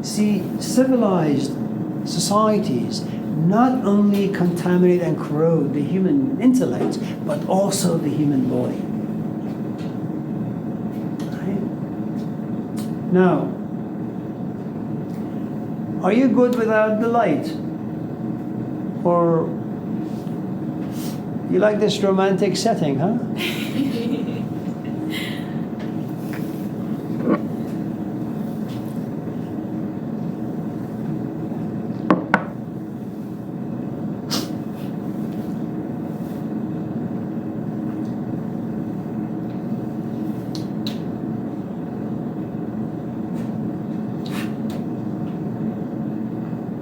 See, civilized societies not only contaminate and corrode the human intellect, but also the human body. Right? Now, are you good without the light? Or you like this romantic setting, huh?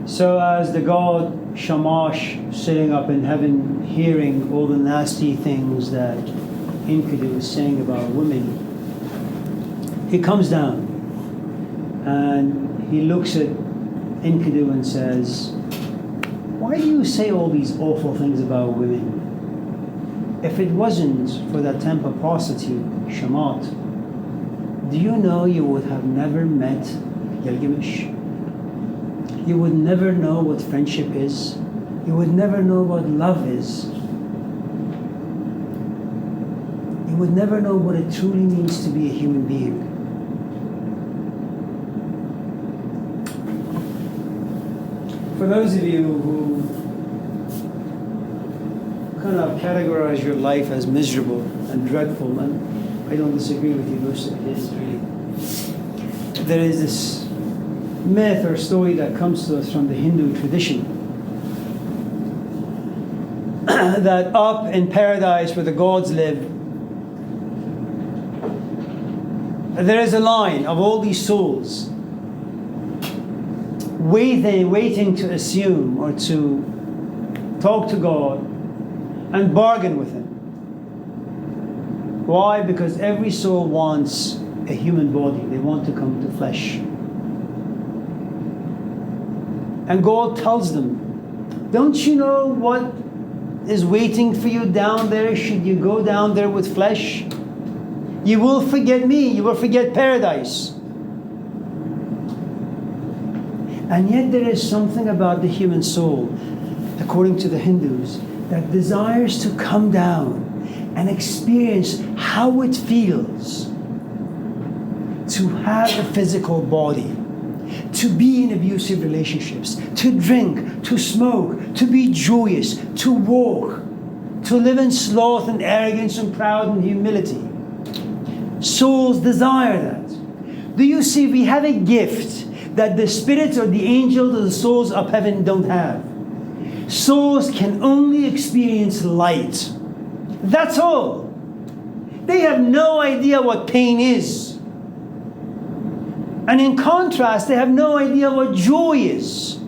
So as the god Shamash sitting up in heaven hearing all the nasty things that Enkidu is saying about women, he comes down and he looks at Enkidu and says, why do you say all these awful things about women? If it wasn't for that temple prostitute, Shamat, do you know you would have never met Gilgamesh? You would never know what friendship is. You would never know what love is. You would never know what it truly means to be a human being. For those of you who kind of categorize your life as miserable and dreadful, and I don't disagree with you, most of it is really. There is this myth or story that comes to us from the Hindu tradition that up in paradise where the gods live, there is a line of all these souls waiting to assume or to talk to God and bargain with Him. Why? Because every soul wants a human body. They want to come to flesh. And God tells them, don't you know what is waiting for you down there should you go down there with flesh? You will forget me. You will forget paradise. And yet there is something about the human soul, according to the Hindus, that desires to come down and experience how it feels to have a physical body, to be in abusive relationships, to drink, to smoke, to be joyous, to walk, to live in sloth and arrogance and proud and humility. Souls desire that. Do you see, we have a gift that the spirits or the angels or the souls of heaven don't have. Souls can only experience light. That's all. They have no idea what pain is. And in contrast, they have no idea what joy is.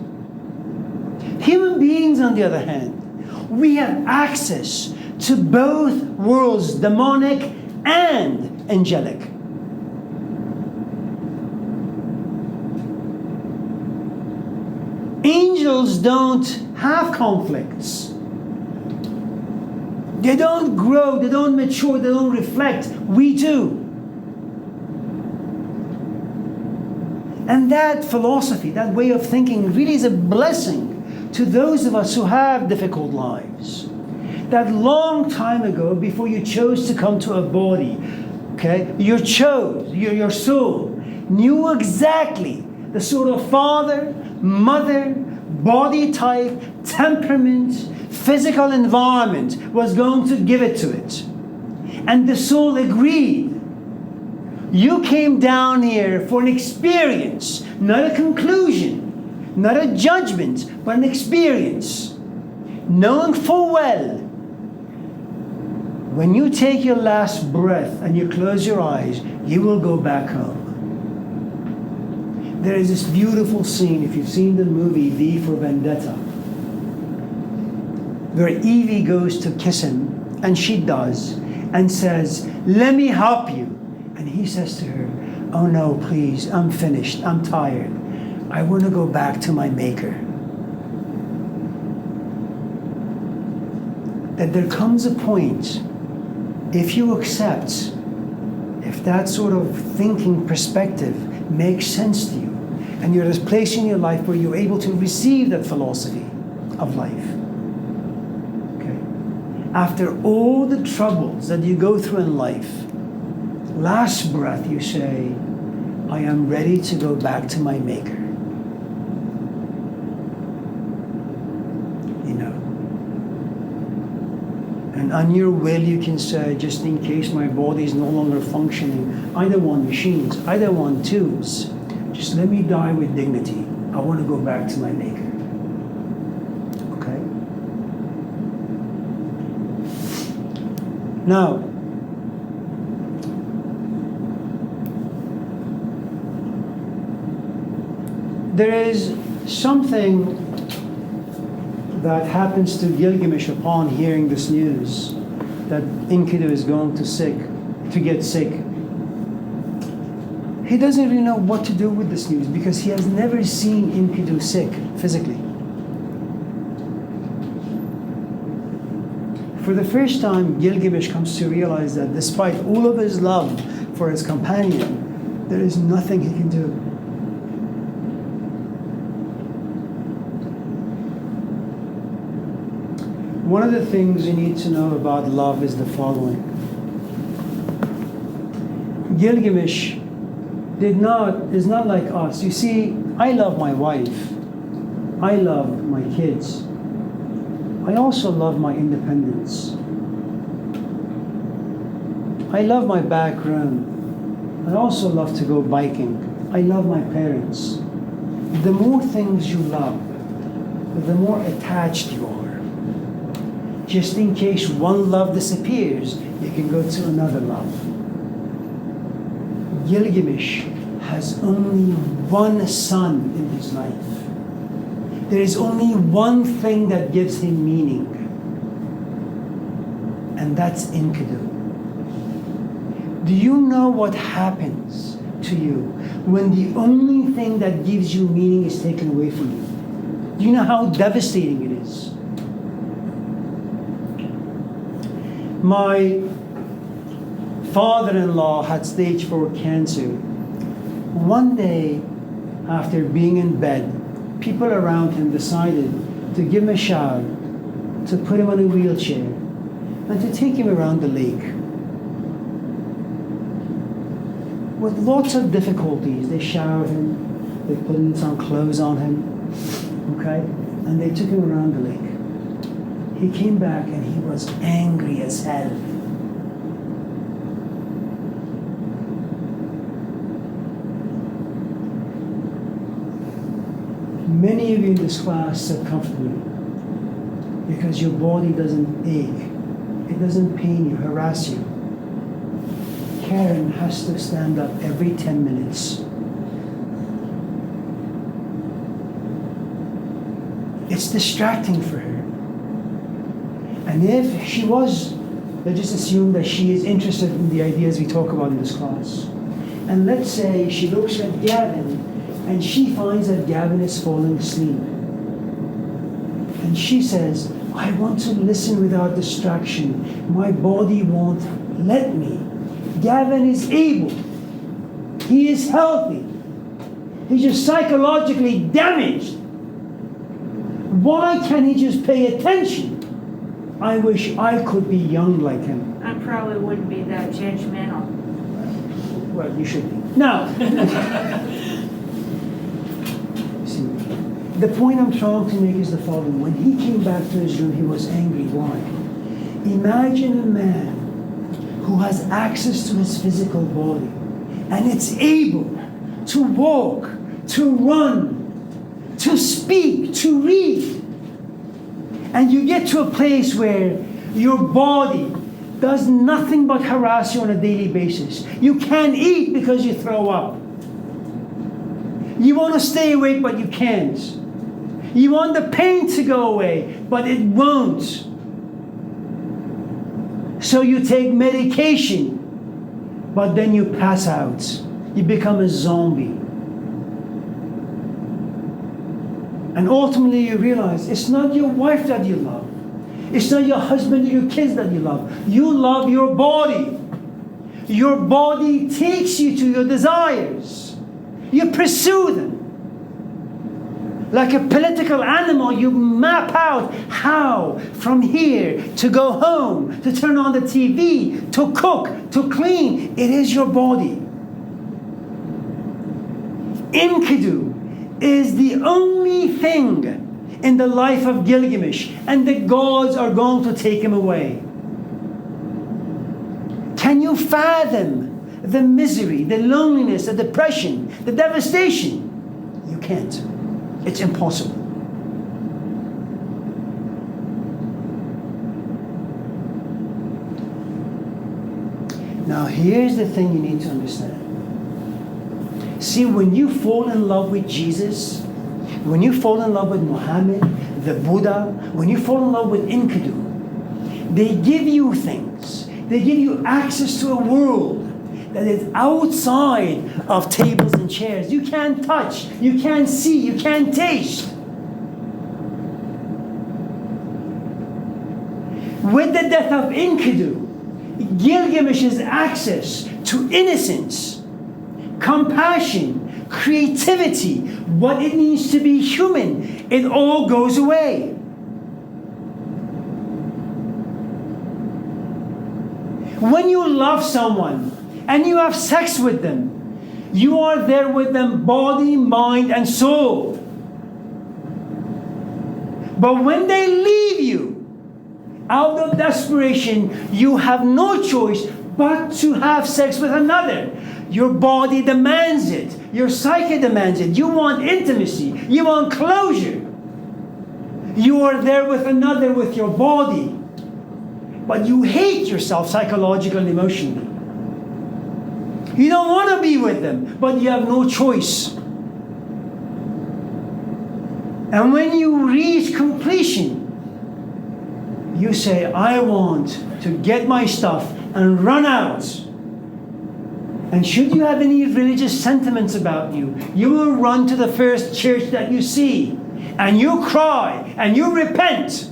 Human beings, on the other hand, we have access to both worlds, demonic and angelic. Angels don't have conflicts. They don't grow, they don't mature, they don't reflect. We do. And that philosophy, that way of thinking really is a blessing to those of us who have difficult lives. That long time ago, before you chose to come to a body, okay, your soul knew exactly the sort of father, mother, body type, temperament, physical environment was going to give it to it. And the soul agreed. You came down here for an experience, not a conclusion, not a judgment, but an experience. Knowing full well, when you take your last breath and you close your eyes, you will go back home. There is this beautiful scene, if you've seen the movie V for Vendetta, where Evie goes to kiss him, and she does, and says, let me help you. And he says to her, oh no, please, I'm finished, I'm tired. I want to go back to my maker. That there comes a point, if you accept, if that sort of thinking perspective makes sense to you, And you're at a place in your life where you're able to receive that philosophy of life. Okay? After all the troubles that you go through in life, last breath you say, I am ready to go back to my Maker. You know. And on your will you can say, just in case my body is no longer functioning, I don't want machines, I don't want tubes. Just let me die with dignity. I want to go back to my Maker. Okay? Now, there is something that happens to Gilgamesh upon hearing this news that Enkidu is going to get sick. He doesn't really know what to do with this news because he has never seen Enkidu sick physically. For the first time, Gilgamesh comes to realize that despite all of his love for his companion, there is nothing he can do. One of the things you need to know about love is the following. Gilgamesh is not like us. You see, I love my wife. I love my kids. I also love my independence. I love my back room. I also love to go biking. I love my parents. The more things you love, the more attached you are. Just in case one love disappears, you can go to another love. Gilgamesh has only one son in his life. There is only one thing that gives him meaning, and that's Enkidu. Do you know what happens to you when the only thing that gives you meaning is taken away from you? Do you know how devastating it is? My father-in-law had stage 4 cancer. One day, after being in bed, people around him decided to give him a shower, to put him on a wheelchair, and to take him around the lake. With lots of difficulties, they showered him, they put in some clothes on him, okay? And they took him around the lake. He came back and he was angry as hell. Many of you in this class sit comfortably because your body doesn't ache, it doesn't pain you, harass you. Karen has to stand up every 10 minutes. It's distracting for her. And if she was, let's just assume that she is interested in the ideas we talk about in this class. And let's say she looks at Gavin and she finds that Gavin is falling asleep. And she says, I want to listen without distraction. My body won't let me. Gavin is able. He is healthy. He's just psychologically damaged. Why can't he just pay attention? I wish I could be young like him. I probably wouldn't be that judgmental. Well, you should be. Now, see, the point I'm trying to make is the following. When he came back to his room, he was angry. Why? Imagine a man who has access to his physical body and it's able to walk, to run, to speak, to read. And you get to a place where your body does nothing but harass you on a daily basis. You can't eat because you throw up. You want to stay awake, but you can't. You want the pain to go away, but it won't. So you take medication, but then you pass out. You become a zombie. And ultimately you realize it's not your wife that you love. It's not your husband or your kids that you love. You love your body. Your body takes you to your desires. You pursue them. Like a political animal, you map out how from here to go home, to turn on the TV, to cook, to clean. It is your body. Enkidu is the only thing in the life of Gilgamesh, and the gods are going to take him away. Can you fathom the misery, the loneliness, the depression, the devastation? You can't. It's impossible. Now here's the thing you need to understand. See, when you fall in love with Jesus, when you fall in love with Muhammad, the Buddha, when you fall in love with Enkidu, they give you things. They give you access to a world that is outside of tables and chairs. You can't touch, you can't see, you can't taste. With the death of Enkidu, Gilgamesh's access to innocence, compassion, creativity, what it means to be human, it all goes away. When you love someone and you have sex with them, you are there with them body, mind, and soul. But when they leave you, out of desperation, you have no choice but to have sex with another. Your body demands it. Your psyche demands it. You want intimacy. You want closure. You are there with another with your body. But you hate yourself psychologically and emotionally. You don't want to be with them, but you have no choice. And when you reach completion, you say, I want to get my stuff and run out. And should you have any religious sentiments about you, you will run to the first church that you see, and you cry, and you repent.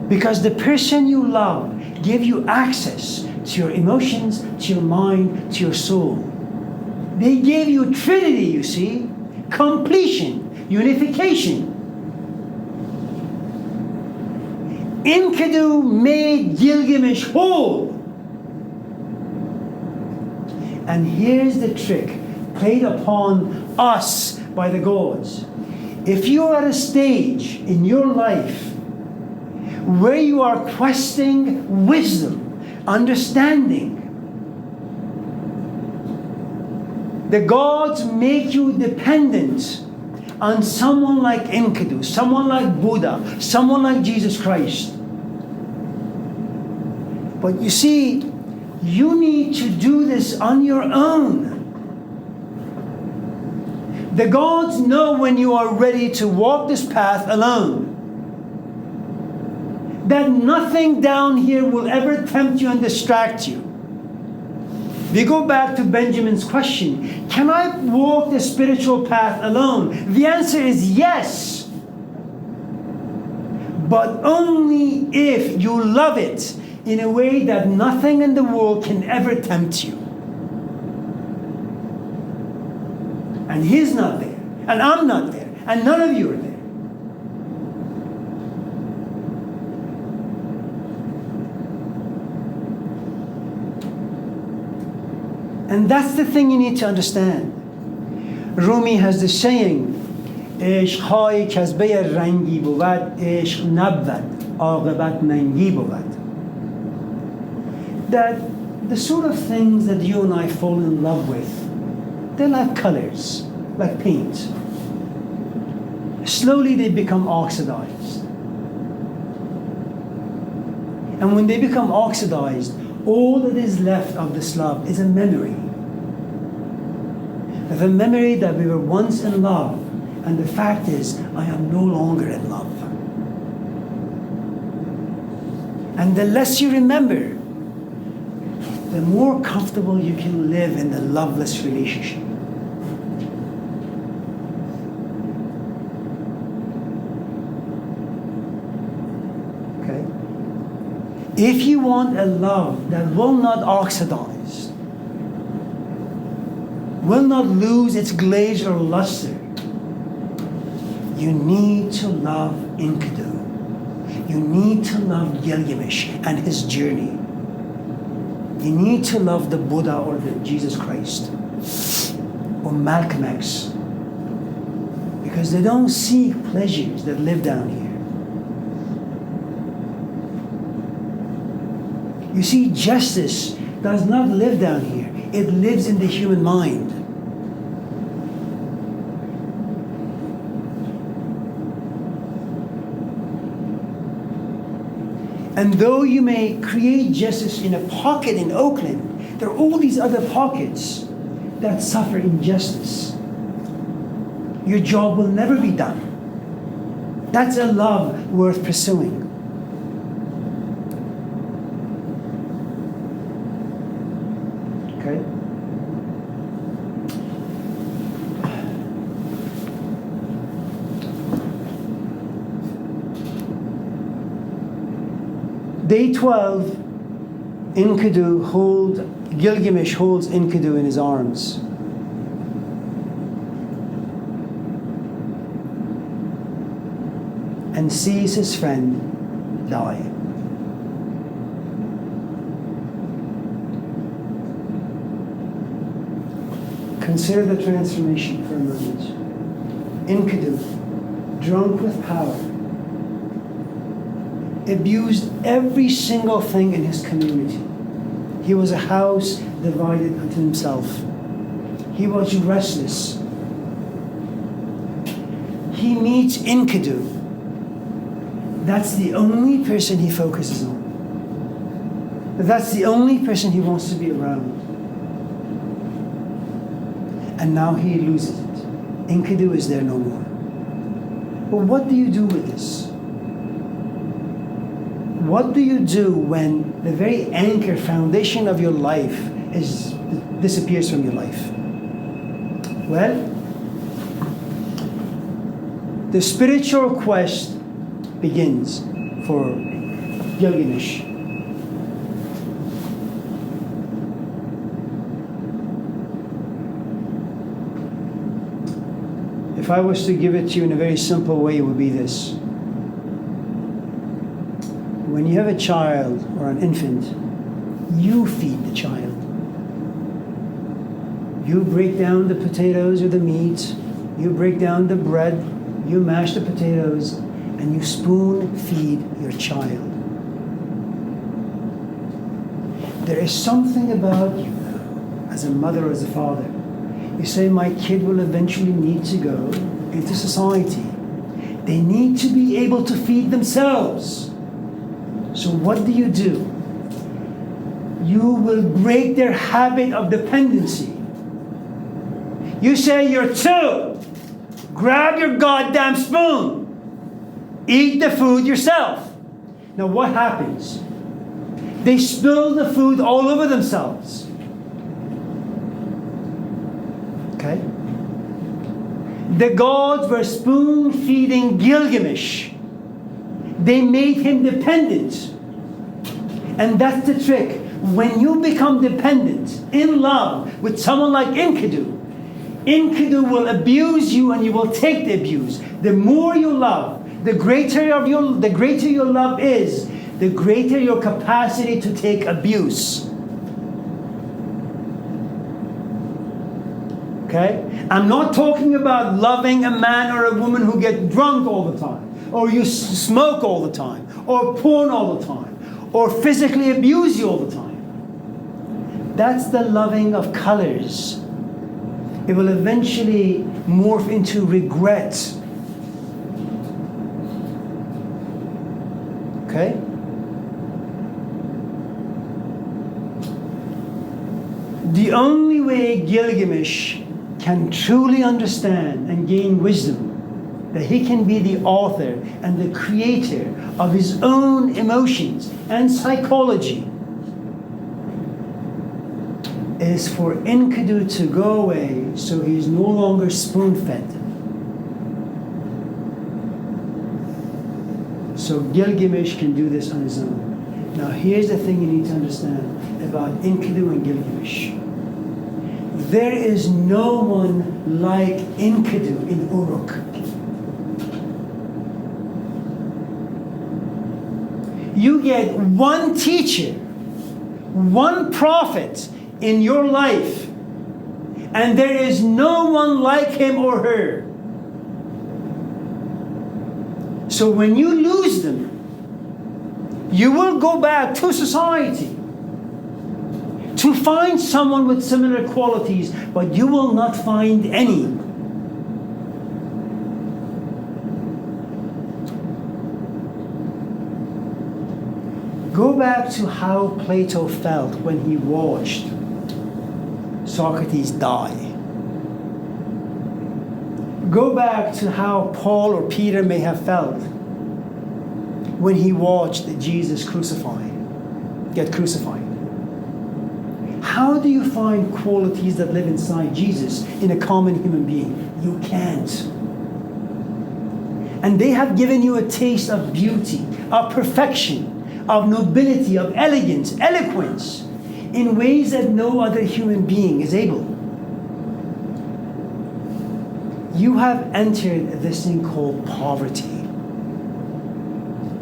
Because the person you love gives you access to your emotions, to your mind, to your soul. They gave you Trinity, you see, completion, unification. Enkidu made Gilgamesh whole. And here's the trick played upon us by the gods. If you are at a stage in your life where you are questing wisdom, understanding, the gods make you dependent on someone like Enkidu, someone like Buddha, someone like Jesus Christ. But you see, you need to do this on your own. The gods know when you are ready to walk this path alone. That nothing down here will ever tempt you and distract you. We go back to Benjamin's question, can I walk the spiritual path alone? The answer is yes. But only if you love it in a way that nothing in the world can ever tempt you. And he's not there, and I'm not there, and none of you are there. And that's the thing you need to understand. Rumi has the saying, عشق های کذبه رنگی بود، عشق نبود، عاقبت ننگی بود. That the sort of things that you and I fall in love with, they're like colors, like paint. Slowly they become oxidized. And when they become oxidized, all that is left of this love is a memory. The memory that we were once in love, and the fact is, I am no longer in love. And the less you remember, the more comfortable you can live in the loveless relationship. Okay? If you want a love that will not oxidize, will not lose its glaze or luster. You need to love Enkidu. You need to love Gilgamesh and his journey. You need to love the Buddha or the Jesus Christ or Malcolm X, because they don't seek pleasures that live down here. You see, justice does not live down here. It lives in the human mind. And though you may create justice in a pocket in Oakland, there are all these other pockets that suffer injustice. Your job will never be done. That's a love worth pursuing. Okay? Day 12, Gilgamesh holds Enkidu in his arms. And sees his friend die. Consider the transformation for a moment. Enkidu, drunk with power, abused every single thing in his community. He was a house divided unto himself. He was restless. He meets Enkidu. That's the only person he focuses on. That's the only person he wants to be around. And now he loses it. Enkidu is there no more. But what do you do with this? What do you do when the very anchor, foundation of your life disappears from your life? Well, the spiritual quest begins for Gilgamesh. If I was to give it to you in a very simple way, it would be this. When you have a child or an infant, you feed the child. You break down the potatoes or the meat, you break down the bread, you mash the potatoes, and you spoon feed your child. There is something about you as a mother or as a father. You say, my kid will eventually need to go into society. They need to be able to feed themselves. So what do? You will break their habit of dependency. You say, you're 2. Grab your goddamn spoon. Eat the food yourself. Now what happens? They spill the food all over themselves. Okay? The gods were spoon-feeding Gilgamesh. They made him dependent. And that's the trick. When you become dependent, in love with someone like Enkidu, Enkidu will abuse you and you will take the abuse. The more you love, the greater your love is, the greater your capacity to take abuse. Okay? I'm not talking about loving a man or a woman who get drunk all the time, or you smoke all the time, or porn all the time, or physically abuse you all the time. That's the loving of colors. It will eventually morph into regret. Okay? The only way Gilgamesh can truly understand and gain wisdom, that he can be the author and the creator of his own emotions and psychology, is for Enkidu to go away so he's no longer spoon-fed. So Gilgamesh can do this on his own. Now here's the thing you need to understand about Enkidu and Gilgamesh. There is no one like Enkidu in Uruk. You get one teacher, one prophet in your life, and there is no one like him or her. So when you lose them, you will go back to society to find someone with similar qualities, but you will not find any. Go back to how Plato felt when he watched Socrates die. Go back to how Paul or Peter may have felt when he watched Jesus get crucified. How do you find qualities that live inside Jesus in a common human being? You can't. And they have given you a taste of beauty, of perfection, of nobility, of elegance, eloquence, in ways that no other human being is able. You have entered this thing called poverty.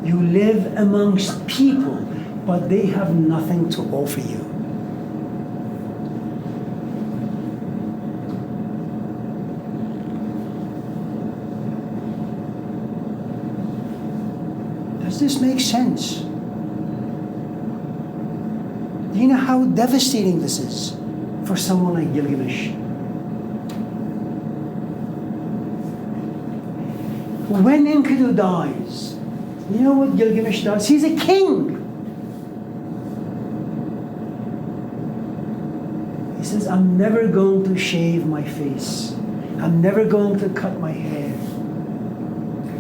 You live amongst people, but they have nothing to offer you. Does this make sense? Do you know how devastating this is for someone like Gilgamesh? When Enkidu dies, you know what Gilgamesh does? He's a king. He says, I'm never going to shave my face. I'm never going to cut my hair.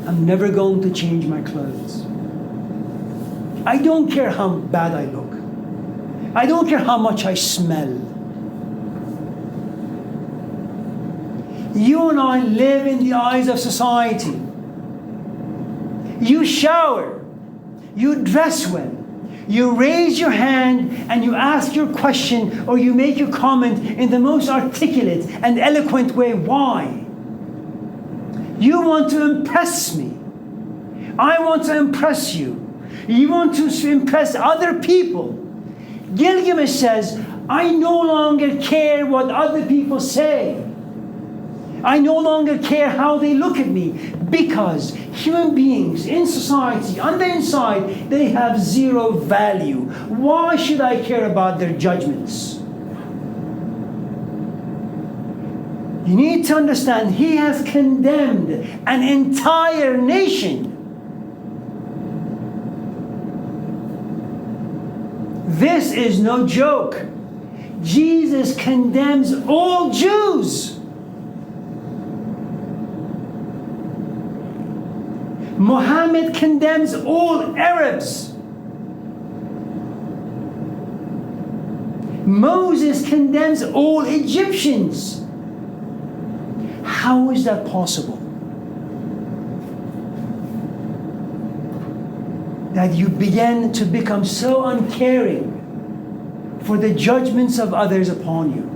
I'm never going to change my clothes. I don't care how bad I look. I don't care how much I smell. You and I live in the eyes of society. You shower, you dress well, you raise your hand and you ask your question or you make your comment in the most articulate and eloquent way. Why? You want to impress me. I want to impress you. You want to impress other people. Gilgamesh says, I no longer care what other people say. I no longer care how they look at me, because human beings in society, on the inside, they have zero value. Why should I care about their judgments? You need to understand, he has condemned an entire nation. This is no joke. Jesus condemns all Jews. Muhammad condemns all Arabs. Moses condemns all Egyptians. How is that possible? That you begin to become so uncaring for the judgments of others upon you.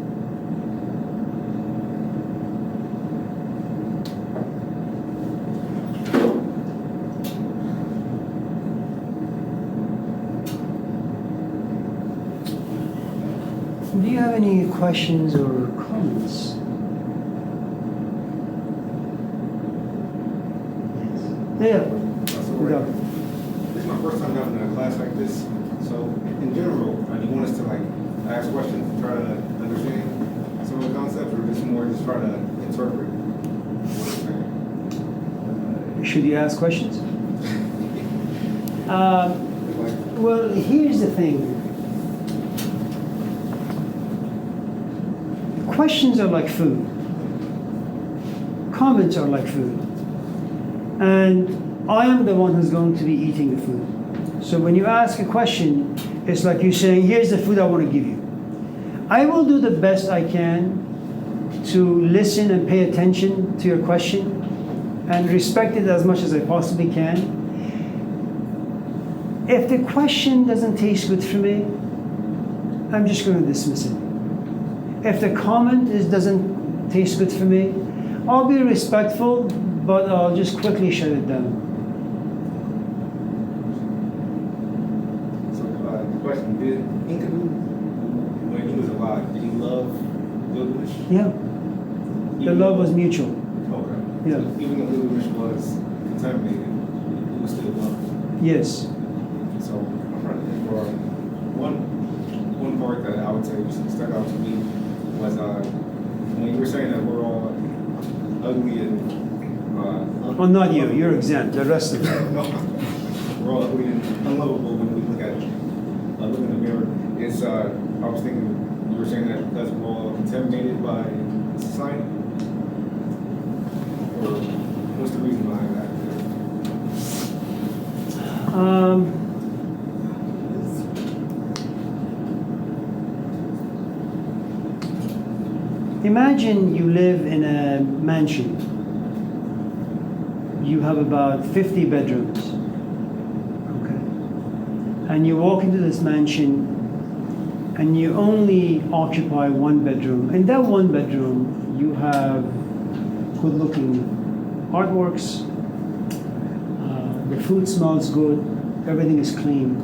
Do you have any questions or comments? Yeah. This is my first time having a class like this. So, in general, do you want us to ask questions to try to understand some of the concepts, or just more just try to interpret what it's saying? Should you ask questions? Well, here's the thing. Questions are like food. Comments are like food. And I am the one who's going to be eating the food. So when you ask a question, it's like you're saying, here's the food I want to give you. I will do the best I can to listen and pay attention to your question and respect it as much as I possibly can. If the question doesn't taste good for me, I'm just going to dismiss it. If the comment doesn't taste good for me, I'll be respectful, but I'll just quickly shut it down. So, the question, did Enkidu, when he was alive, did he love Gilgamesh? Yeah. The love was mutual. Okay. Yeah. So even though Gilgamesh was contaminated, he was still loved. Yes. So I'm trying to think for one part that I would say stuck out to me was when you were saying that we're all ugly and Well, not you. You're exempt. The rest of them. no, we're all ugly and unlovable when we look in the mirror. It's I was thinking you were saying that because we're all contaminated by society, or what's the reason behind that? Imagine you live in a mansion. You have about 50 bedrooms. Okay. And you walk into this mansion and you only occupy one bedroom. In that one bedroom, you have good-looking artworks. The food smells good. Everything is clean.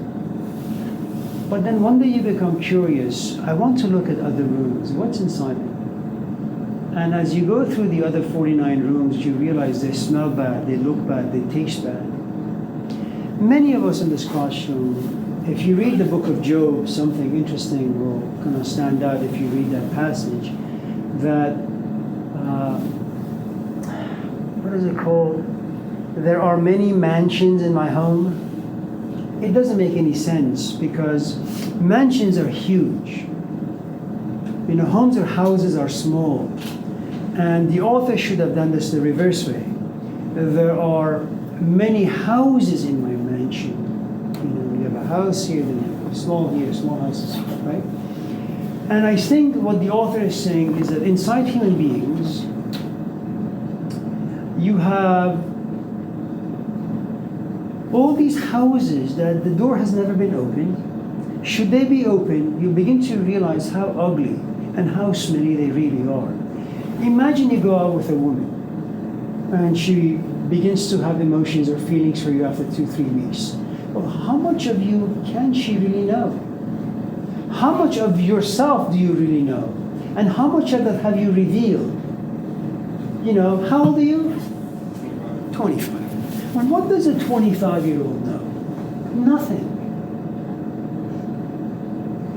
But then one day you become curious. I want to look at other rooms. What's inside it? And as you go through the other 49 rooms, you realize they smell bad, they look bad, they taste bad. Many of us in this classroom, if you read the book of Job, something interesting will kind of stand out if you read that passage, that, what is it called? There are many mansions in my home. It doesn't make any sense because mansions are huge. You know, homes or houses are small. And the author should have done this the reverse way. There are many houses in my mansion. You know, you have a house here, then you have a small houses, right? And I think what the author is saying is that inside human beings, you have all these houses that the door has never been opened. Should they be opened, you begin to realize how ugly and how smelly they really are. Imagine you go out with a woman and she begins to have emotions or feelings for you after 2-3 weeks. Well, how much of you can she really know? How much of yourself do you really know? And how much of that have you revealed? You know, how old are you? 25. And what does a 25-year-old know? Nothing.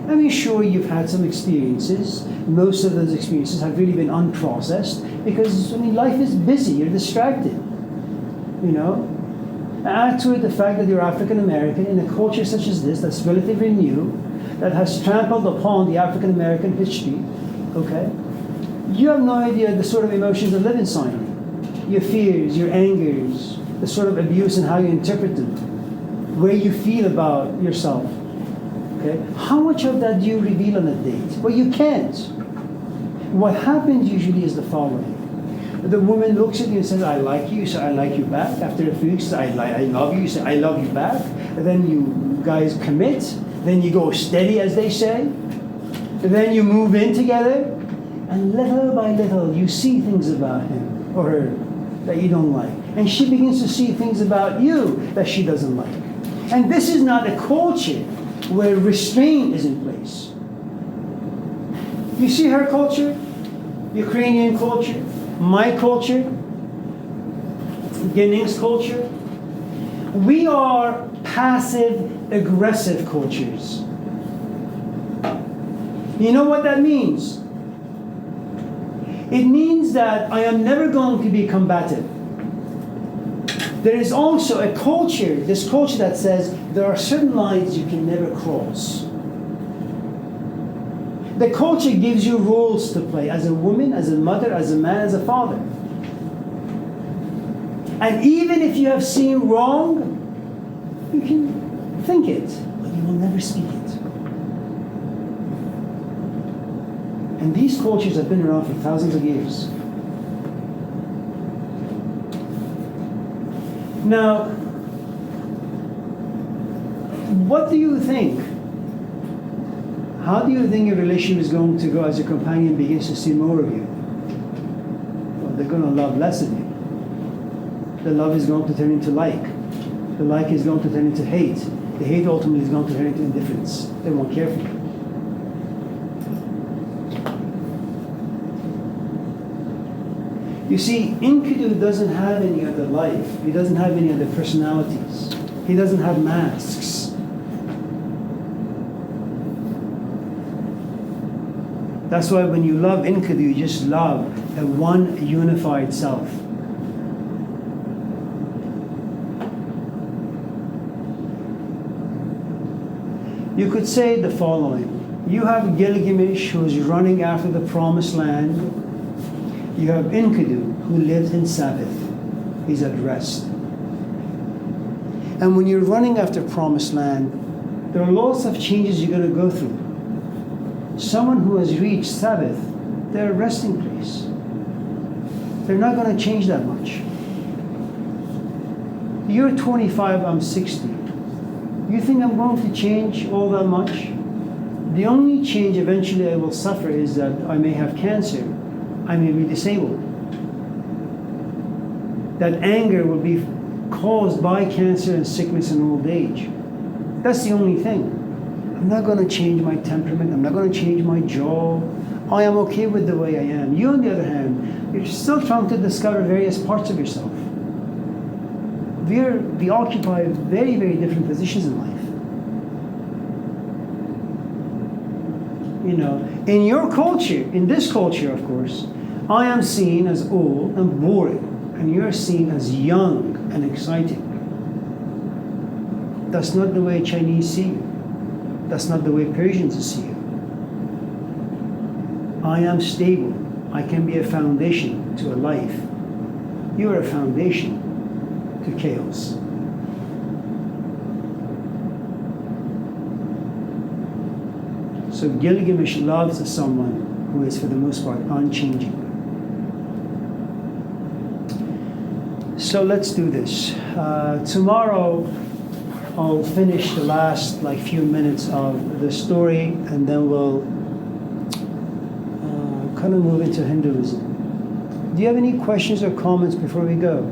I mean, sure, you've had some experiences. Most of those experiences have really been unprocessed because, I mean, life is busy. You're distracted, you know? Add to it the fact that you're African American in a culture such as this that's relatively new, that has trampled upon the African American history, okay? You have no idea the sort of emotions that live inside you. Your fears, your angers, the sort of abuse and how you interpret them, where you feel about yourself. Okay? How much of that do you reveal on a date? Well, you can't. What happens usually is the following. The woman looks at you and says, I like you. You say, I like you back. After a few weeks, I love you. You say, I love you back. And then you guys commit. Then you go steady, as they say. And then you move in together. And little by little, you see things about him or her that you don't like. And she begins to see things about you that she doesn't like. And this is not a culture where restraint is in place. You see her culture, Ukrainian culture, my culture, Guinea's culture. We are passive-aggressive cultures. You know what that means? It means that I am never going to be combative. There is also a culture, this culture that says there are certain lines you can never cross. The culture gives you roles to play as a woman, as a mother, as a man, as a father. And even if you have seen wrong, you can think it, but you will never speak it. And these cultures have been around for thousands of years. Now, what do you think? How do you think your relationship is going to go as your companion begins to see more of you? Well, they're going to love less of you. The love is going to turn into like. The like is going to turn into hate. The hate ultimately is going to turn into indifference. They won't care for you. You see, Enkidu doesn't have any other life. He doesn't have any other personalities. He doesn't have masks. That's why when you love Enkidu, you just love a one unified self. You could say the following. You have Gilgamesh, who is running after the promised land. You have Enkidu, who lives in Sabbath. He's at rest. And when you're running after promised land, there are lots of changes you're going to go through. Someone who has reached Sabbath, their resting place, they're not going to change that much. You're 25, I'm 60. You think I'm going to change all that much? The only change eventually I will suffer is that I may have cancer. I may be disabled. That anger will be caused by cancer and sickness and old age. That's the only thing. I'm not going to change my temperament. I'm not going to change my jaw. I am okay with the way I am. You, on the other hand, you're still trying to discover various parts of yourself. We occupy very, very different positions in life. You know, in your culture, in this culture, of course, I am seen as old and boring, and you're seen as young and exciting. That's not the way Chinese see you. That's not the way Persians see you. I am stable. I can be a foundation to a life. You are a foundation to chaos. So Gilgamesh loves someone who is, for the most part, unchanging. So let's do this. Tomorrow, I'll finish the last few minutes of the story, and then we'll kind of move into Hinduism. Do you have any questions or comments before we go?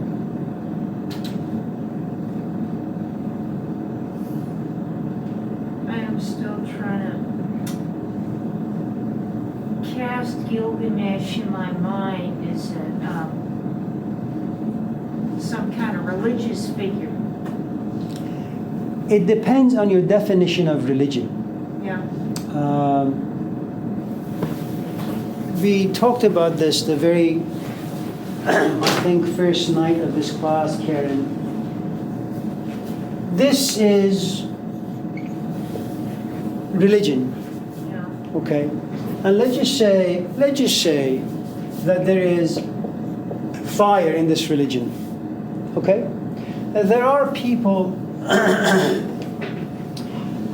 I am still trying to cast Gilgamesh in my mind as some kind of religious figure. It depends on your definition of religion. Yeah. We talked about this the very, I think, first night of this class, Karen. This is religion, Yeah. okay? And let's just say that there is fire in this religion, okay? There are people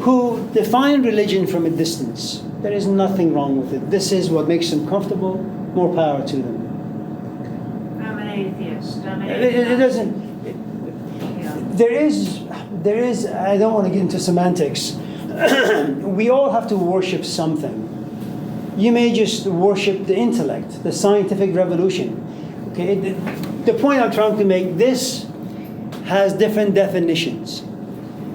who define religion from a distance. There is nothing wrong with it. This is what makes them comfortable. More power to them. I'm an atheist. It doesn't. Yeah. There is. I don't want to get into semantics. We all have to worship something. You may just worship the intellect, the scientific revolution. Okay. The point I'm trying to make. This has different definitions.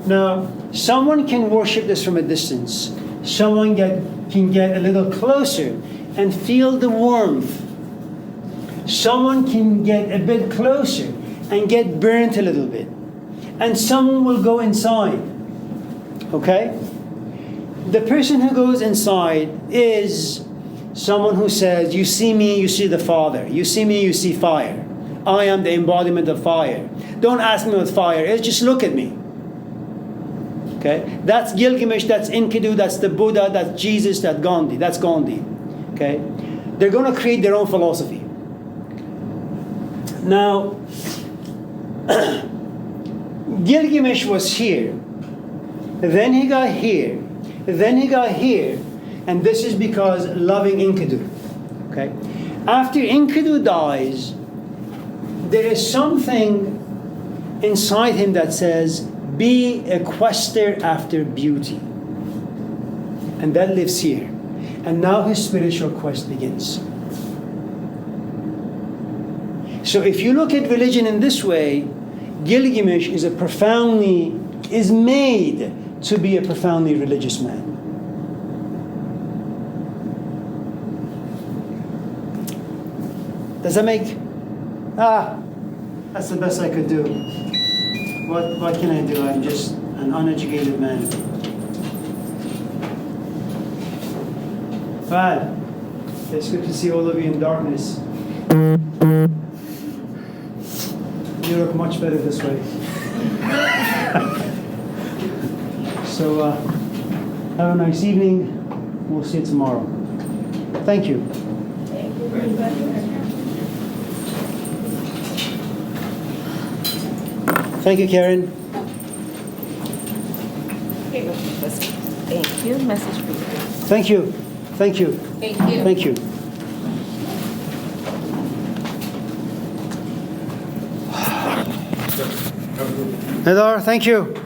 Now, someone can worship this from a distance. Someone can get a little closer and feel the warmth. Someone can get a bit closer and get burnt a little bit. And someone will go inside. Okay? The person who goes inside is someone who says, you see me, you see the Father. You see me, you see fire. I am the embodiment of fire. Don't ask me what fire is, just look at me. Okay? That's Gilgamesh, that's Enkidu, that's the Buddha, that's Jesus, that's Gandhi. That's Gandhi. Okay? They're going to create their own philosophy. Now, Gilgamesh was here. Then he got here. Then he got here. And this is because loving Enkidu. Okay? After Enkidu dies, there is something inside him that says, be a quester after beauty. and that lives here. And now his spiritual quest begins. So if you look at religion in this way, Gilgamesh is made to be a profoundly religious man. Does that make? That's the best I could do. What can I do? I'm just an uneducated man. Well, it's good to see all of you in darkness. You look much better this way. So, have a nice evening. We'll see you tomorrow. Thank you. Thank you, Karen. Thank you. Message for you. Thank you. Thank you. Thank you. Thank you. Hedar, thank you.